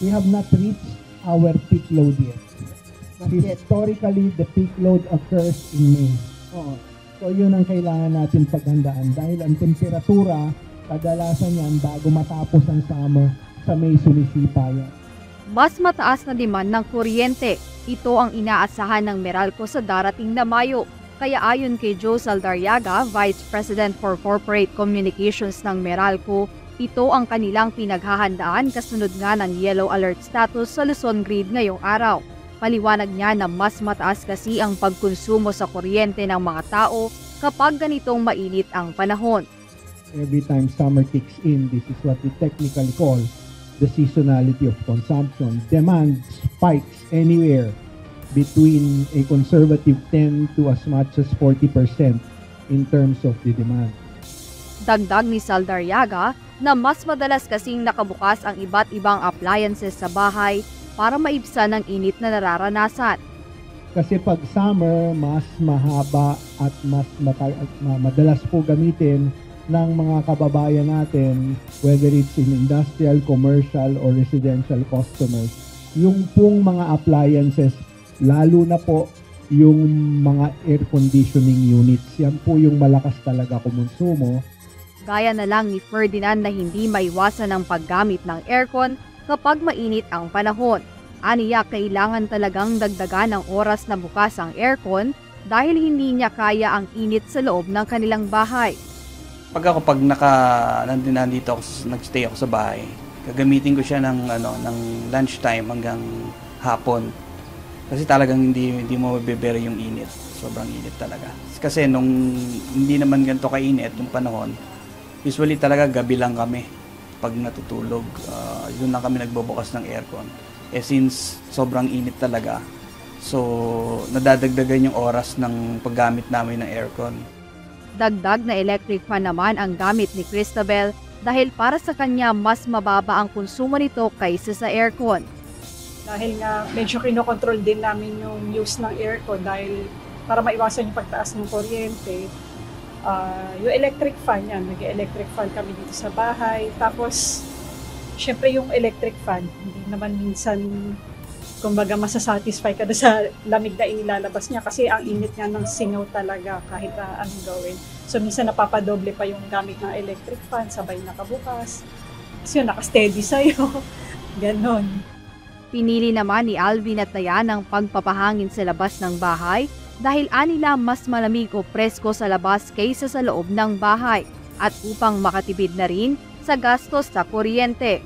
we have not reached our peak load yet. Historically, the peak load occurs in May. So yun ang kailangan natin paghandaan dahil ang temperatura, kadalasan yan bago matapos ang summer, sa May sumisipa yan. Mas mataas na demand ng kuryente. Ito ang inaasahan ng Meralco sa darating na Mayo. Kaya ayon kay Joe Saldarriaga, Vice President for Corporate Communications ng Meralco, ito ang kanilang pinaghahandaan kasunod nga ng yellow alert status sa Luzon Grid ngayong araw. Paliwanag niya na mas mataas kasi ang pagkonsumo sa kuryente ng mga tao kapag ganitong mainit ang panahon. Every time summer kicks in, this is what we technically call the seasonality of consumption. Demand spikes anywhere between a conservative 10 to as much as 40% in terms of the demand. Dagdag ni Saldarriaga na mas madalas kasing nakabukas ang iba't ibang appliances sa bahay para maibsan ang init na nararanasan. Kasi pag summer, mas mahaba at mas madalas po gamitin ng mga kababayan natin, whether it's in industrial, commercial, or residential customers, yung pong mga appliances, lalo na po yung mga air conditioning units, yan po yung malakas talaga kumonsumo. Gaya na lang ni Ferdinand na hindi maiwasan ang paggamit ng aircon kapag mainit ang panahon. Aniya, kailangan talagang dagdagan ng oras na bukas ang aircon dahil hindi niya kaya ang init sa loob ng kanilang bahay. Pag nandito ako, nagstay ako sa bahay, gagamitin ko siya ng lunchtime hanggang hapon. Kasi talagang hindi mo mabibere yung init. Sobrang init talaga. Kasi nung hindi naman ganito kainit yung panahon, usually talaga gabi lang kami pag natutulog. Yun lang kami nagbubukas ng aircon. Since sobrang init talaga, so nadadagdagan yung oras ng paggamit namin ng aircon. Dagdag na electric fan naman ang gamit ni Cristabel dahil para sa kanya mas mababa ang konsumo nito kaysa sa aircon. Dahil nga medyo kinokontrol din namin yung use ng aircon dahil para maiwasan yung pagtaas ng kuryente. Yung electric fan yan, nag-electric fan kami dito sa bahay. Tapos, syempre yung electric fan, hindi naman minsan, kumbaga masasatisfy ka sa lamig na inilalabas niya kasi ang init niya ng singaw talaga kahit anong gawin. So, minsan napapadoble pa yung gamit ng electric fan, sabay nakabukas. Kasi yun, nakasteady sa'yo. Ganon. Pinili naman ni Alvin at Dayan ang pagpapahangin sa labas ng bahay dahil anila mas malamig o presko sa labas kaysa sa loob ng bahay at upang makatipid na rin sa gastos sa kuryente.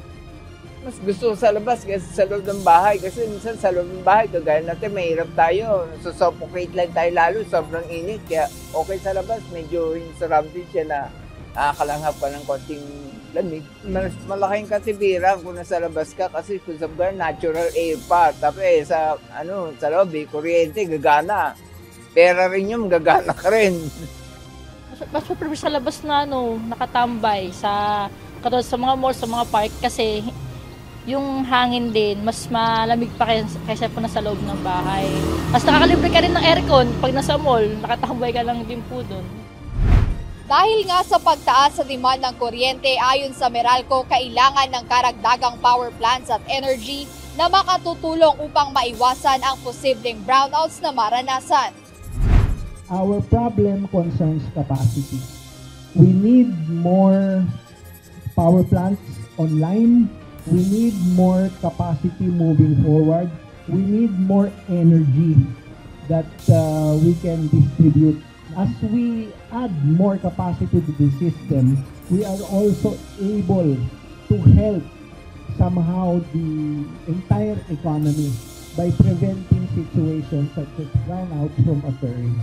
Mas gusto sa labas kaysa sa loob ng bahay kasi minsan sa loob ng bahay, kagaya natin, mahirap tayo. Susuffocate lang tayo lalo, sobrang init. Kaya okay sa labas, medyo surrounded siya na nakakalanghap ka ng konting lamig. Mas malaking katibiran kung nasa labas ka kasi kung sabihin natural air pa. Tapos sa loob, kuryente, gagana. Pera rin yung gagana ka rin. Mas prefer sa labas na nakatambay sa mga mall, sa mga park kasi yung hangin din mas malamig pa kaysa po nasa loob ng bahay. Mas nakakalibre ka rin ng aircon pag nasa mall, nakatambay ka lang din po doon. Dahil nga sa pagtaas sa demand ng kuryente, ayon sa Meralco, kailangan ng karagdagang power plants at energy na makatutulong upang maiwasan ang posibleng brownouts na maranasan. Our problem concerns capacity. We need more power plants online. We need more capacity moving forward. We need more energy that we can distribute. As we add more capacity to the system, we are also able to help somehow the entire economy by preventing situations such as brownouts from occurring.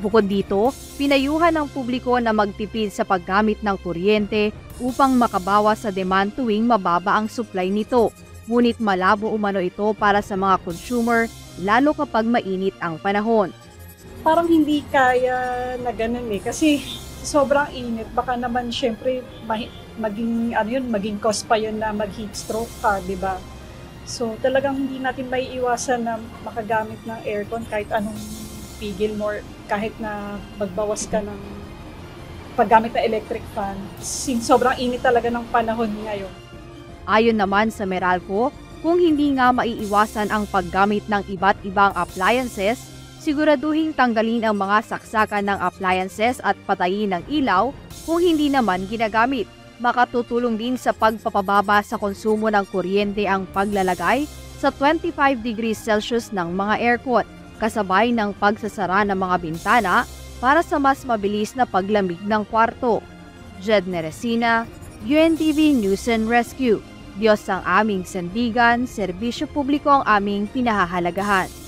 Bukod dito, pinayuhan ng publiko na magtipid sa paggamit ng kuryente upang makabawas sa demand tuwing mababa ang supply nito. Ngunit malabo umano ito para sa mga consumer, lalo kapag mainit ang panahon. Parang hindi kaya na ganun kasi sobrang init. Baka naman syempre maging cause pa yun na mag-heat stroke ka, di ba? So talagang hindi natin maiiwasan na makagamit ng aircon kahit anong pigil more, kahit na magbawas ka ng paggamit ng electric fan. Sobrang init talaga ng panahon ngayon. Ayon naman sa Meralco, Kung hindi nga maiiwasan ang paggamit ng iba't ibang appliances, siguraduhin tanggalin ang mga saksakan ng appliances at patayin ang ilaw kung hindi naman ginagamit. Makatutulong din sa pagpapababa sa konsumo ng kuryente ang paglalagay sa 25 degrees Celsius ng mga aircon, kasabay ng pagsasara ng mga bintana para sa mas mabilis na paglamig ng kwarto. Jed Neresina, UNTV News and Rescue. Diyos ang aming sandigan, serbisyo publiko ang aming pinahahalagahan.